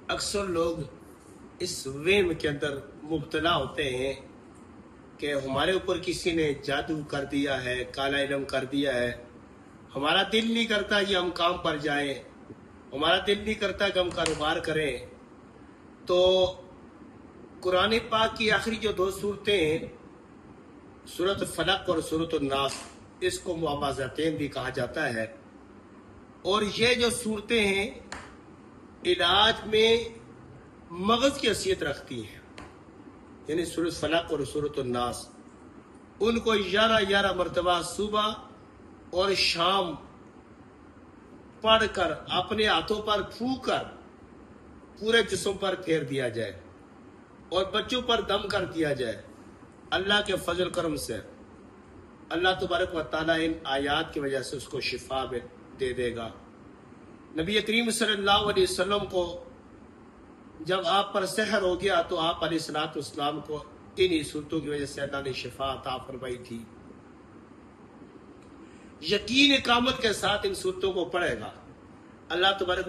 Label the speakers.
Speaker 1: اکثر لوگ اس وہم کے اندر مبتلا ہوتے ہیں کہ ہمارے اوپر کسی نے جادو کر دیا ہے، کالا علم کر دیا ہے، ہمارا دل نہیں کرتا کہ ہم کام پر جائیں، ہمارا دل نہیں کرتا کہ ہم کاروبار کریں۔ تو قرآن پاک کی آخری جو دو صورتیں ہیں، سورۃ فلق اور سورۃ الناس، اس کو معوذتین بھی کہا جاتا ہے، اور یہ جو صورتیں ہیں علاج میں مغز کی حیثیت رکھتی ہیں، یعنی سورۃ فلق اور سورۃ الناس، ان کو 11 مرتبہ صبح اور شام پڑھ کر اپنے ہاتھوں پر پھونک کر پورے جسم پر پھیر دیا جائے اور بچوں پر دم کر دیا جائے۔ اللہ کے فضل کرم سے اللہ تبارک و تعالیٰ ان آیات کی وجہ سے اس کو شفا دے دے گا۔ نبی کریم صلی اللہ علیہ وسلم کو جب آپ پر سحر ہو گیا تو آپ علیہ الصلوۃ والسلام کو انہی صورتوں کی وجہ سے اللہ نے شفا عطا فرمائی تھی۔ یقین کامل کے ساتھ ان صورتوں کو پڑھے گا، اللہ تبارک